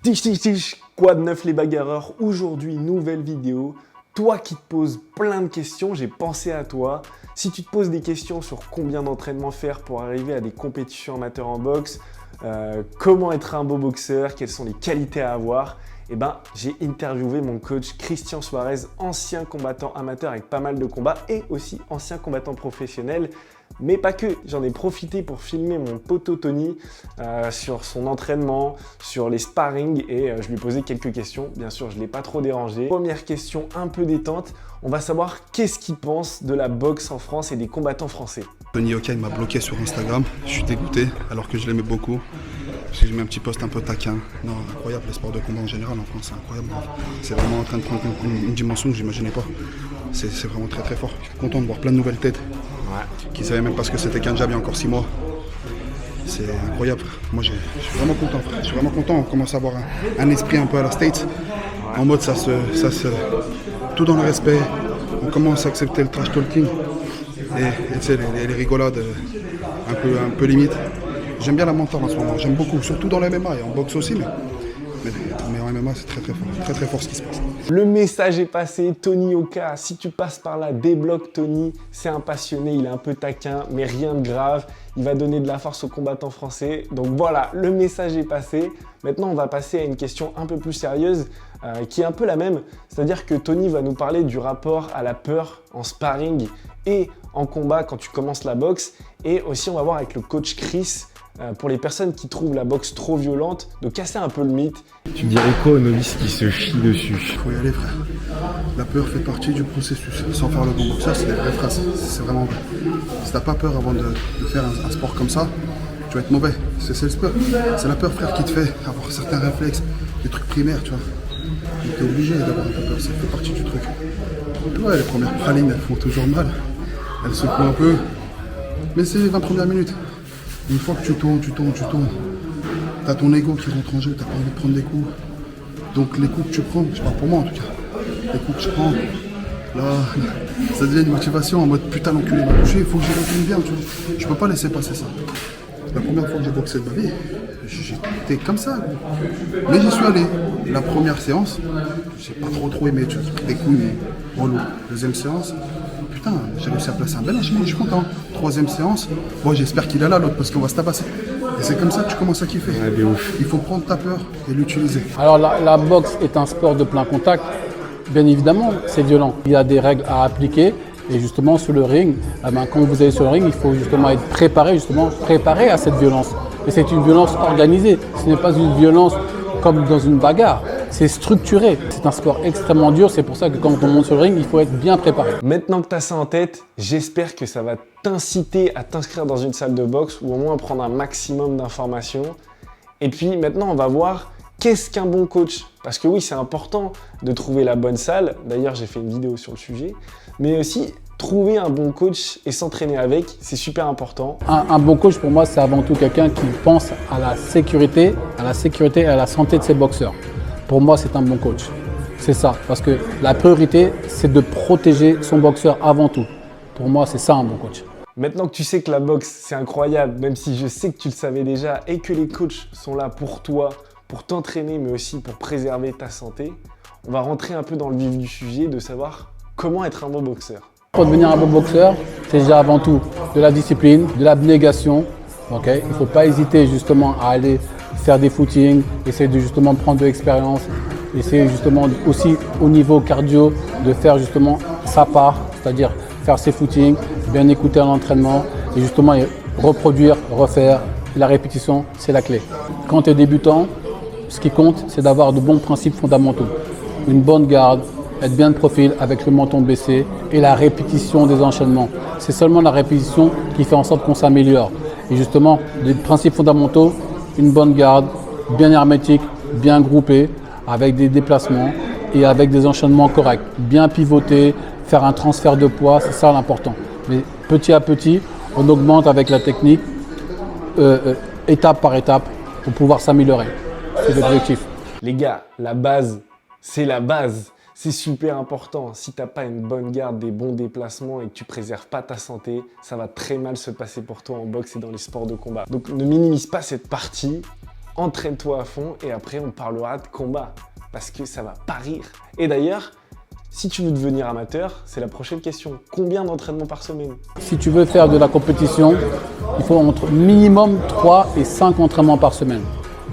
Tic tic tic, quoi de neuf les bagarreurs? Aujourd'hui, nouvelle vidéo. Toi qui te poses plein de questions, j'ai pensé à toi. Si tu te poses des questions sur combien d'entraînement faire pour arriver à des compétitions amateurs en boxe, comment être un beau boxeur, quelles sont les qualités à avoir, eh ben, j'ai interviewé mon coach Christian Suarez, ancien combattant amateur avec pas mal de combats et aussi ancien combattant professionnel. Mais pas que, j'en ai profité pour filmer mon poteau Tony sur son entraînement, sur les sparring et je lui ai posé quelques questions. Bien sûr, je ne l'ai pas trop dérangé. Première question un peu détente, on va savoir qu'est-ce qu'il pense de la boxe en France et des combattants français. Tony Yoka, il m'a bloqué sur Instagram, je suis dégoûté alors que je l'aimais beaucoup. Parce que j'ai mis un petit post un peu taquin. Non, incroyable, les sports de combat en général en France, c'est incroyable. C'est vraiment en train de prendre une dimension que je n'imaginais pas. C'est vraiment très très fort. Je suis content de voir plein de nouvelles têtes qui ne savaient même pas ce que c'était qu'un jab il y a encore 6 mois. C'est incroyable. Moi, je suis vraiment content. Je suis vraiment content. On commence à avoir un esprit un peu à la States. En mode, tout dans le respect. On commence à accepter le trash talking. Et tu sais, les rigolades un peu limite. J'aime bien la mentale en ce moment, j'aime beaucoup, surtout dans le MMA et en boxe aussi, mais en MMA c'est très très fort ce qui se passe. Le message est passé, Tony Yoka, si tu passes par là, débloque Tony, c'est un passionné, il est un peu taquin, mais rien de grave, il va donner de la force aux combattants français. Donc voilà, le message est passé. Maintenant on va passer à une question un peu plus sérieuse, qui est un peu la même, c'est-à-dire que Tony va nous parler du rapport à la peur en sparring et en combat quand tu commences la boxe, et aussi on va voir avec le coach Chris, pour les personnes qui trouvent la boxe trop violente, de casser un peu le mythe. Tu dirais quoi aux novices qui se chient dessus? Faut y aller frère. La peur fait partie du processus. Sans faire le bon boxeur, c'est des vraies phrases. C'est vraiment vrai. Si t'as pas peur avant de faire un sport comme ça, tu vas être mauvais. C'est le sport. C'est la peur frère qui te fait avoir certains réflexes, des trucs primaires, tu vois. T'es obligé d'avoir un peu peur, ça fait partie du truc. Ouais, les premières pralines, elles font toujours mal. Elles secouent un peu. Mais c'est les 20 premières minutes. Une fois que tu tournes, t'as ton ego qui rentre en jeu, t'as pas envie de prendre des coups. Donc les coups que tu prends, je parle pour moi en tout cas, les coups que je prends, là, ça devient une motivation en mode putain l'enculé m'a touché, il faut que j'y retourne bien, tu vois. Je peux pas laisser passer ça. La première fois que j'ai boxé de ma vie, j'étais comme ça. Mais j'y suis allé. La première séance, j'ai pas trop aimé, tu vois, des coups, mais relou. Deuxième séance, putain, j'ai réussi à placer un bel enchaînement, je suis content. Troisième séance, bon j'espère qu'il est là l'autre parce qu'on va se tabasser. Et c'est comme ça que tu commences à kiffer. Ouais, ouf. Il faut prendre ta peur et l'utiliser. Alors la boxe est un sport de plein contact. Bien évidemment, c'est violent. Il y a des règles à appliquer. Et justement, sur le ring, quand vous allez sur le ring, il faut justement être préparé à cette violence. Et c'est une violence organisée. Ce n'est pas une violence comme dans une bagarre. C'est structuré. C'est un sport extrêmement dur. C'est pour ça que quand on monte sur le ring, il faut être bien préparé. Maintenant que tu as ça en tête, j'espère que ça va t'inciter à t'inscrire dans une salle de boxe ou au moins prendre un maximum d'informations. Et puis maintenant, on va voir qu'est-ce qu'un bon coach. Parce que oui, c'est important de trouver la bonne salle. D'ailleurs, j'ai fait une vidéo sur le sujet. Mais aussi, trouver un bon coach et s'entraîner avec, c'est super important. Un bon coach, pour moi, c'est avant tout quelqu'un qui pense à la sécurité et à la santé de ses boxeurs. Pour moi, c'est un bon coach. C'est ça. Parce que la priorité, c'est de protéger son boxeur avant tout. Pour moi, c'est ça un bon coach. Maintenant que tu sais que la boxe, c'est incroyable, même si je sais que tu le savais déjà et que les coachs sont là pour toi, pour t'entraîner, mais aussi pour préserver ta santé, on va rentrer un peu dans le vif du sujet de savoir comment être un bon boxeur. Pour devenir un bon boxeur, c'est déjà avant tout de la discipline, de l'abnégation. Okay, il ne faut pas hésiter justement à aller faire des footings, essayer de justement prendre de l'expérience, essayer justement aussi au niveau cardio de faire justement sa part, c'est-à-dire faire ses footings, bien écouter à l'entraînement et justement reproduire, refaire. La répétition, c'est la clé. Quand tu es débutant, ce qui compte, c'est d'avoir de bons principes fondamentaux. Une bonne garde, être bien de profil avec le menton baissé et la répétition des enchaînements. C'est seulement la répétition qui fait en sorte qu'on s'améliore. Et justement, les principes fondamentaux, une bonne garde, bien hermétique, bien groupée, avec des déplacements et avec des enchaînements corrects. Bien pivoter, faire un transfert de poids, c'est ça l'important. Mais petit à petit, on augmente avec la technique, étape par étape, pour pouvoir s'améliorer. C'est l'objectif. Les gars, la base, c'est la base. C'est super important. Si tu n'as pas une bonne garde, des bons déplacements et que tu préserves pas ta santé, ça va très mal se passer pour toi en boxe et dans les sports de combat. Donc ne minimise pas cette partie. entraîne-toi à fond et après on parlera de combat parce que ça va pas rire. Et d'ailleurs, si tu veux devenir amateur, c'est la prochaine question. Combien d'entraînements par semaine? Si tu veux faire de la compétition, il faut entre minimum 3 et 5 entraînements par semaine,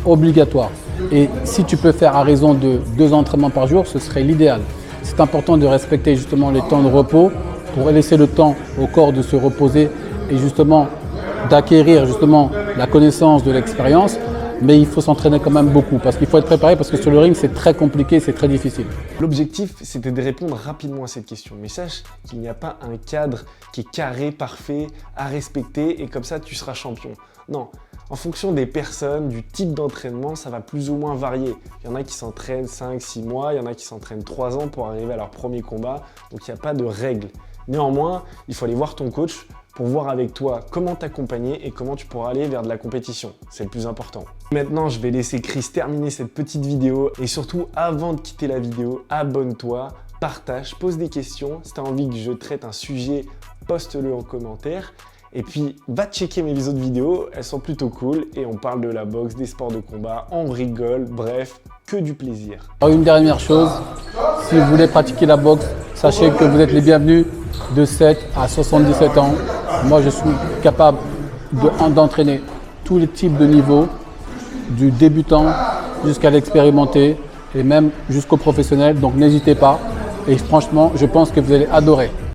obligatoire. Et si tu peux faire à raison de 2 entraînements par jour, ce serait l'idéal. C'est important de respecter justement les temps de repos pour laisser le temps au corps de se reposer et justement d'acquérir justement la connaissance de l'expérience. Mais il faut s'entraîner quand même beaucoup parce qu'il faut être préparé parce que sur le ring, c'est très compliqué, c'est très difficile. L'objectif, c'était de répondre rapidement à cette question. Mais sache qu'il n'y a pas un cadre qui est carré, parfait, à respecter et comme ça, tu seras champion. Non, en fonction des personnes, du type d'entraînement, ça va plus ou moins varier. Il y en a qui s'entraînent 5-6 mois, il y en a qui s'entraînent 3 ans pour arriver à leur premier combat. Donc, il n'y a pas de règle. Néanmoins, il faut aller voir ton coach pour voir avec toi comment t'accompagner et comment tu pourras aller vers de la compétition. C'est le plus important. Maintenant, je vais laisser Chris terminer cette petite vidéo et surtout, avant de quitter la vidéo, abonne-toi, partage, pose des questions. Si tu as envie que je traite un sujet, poste-le en commentaire. Et puis, va checker mes autres vidéos, elles sont plutôt cool et on parle de la boxe, des sports de combat, on rigole, bref, que du plaisir. Alors, une dernière chose, si vous voulez pratiquer la boxe, sachez que vous êtes les bienvenus de 7 à 77 ans. Moi, je suis capable d'entraîner tous les types de niveaux, du débutant jusqu'à l'expérimenté et même jusqu'au professionnel. Donc, n'hésitez pas. Et franchement, je pense que vous allez adorer.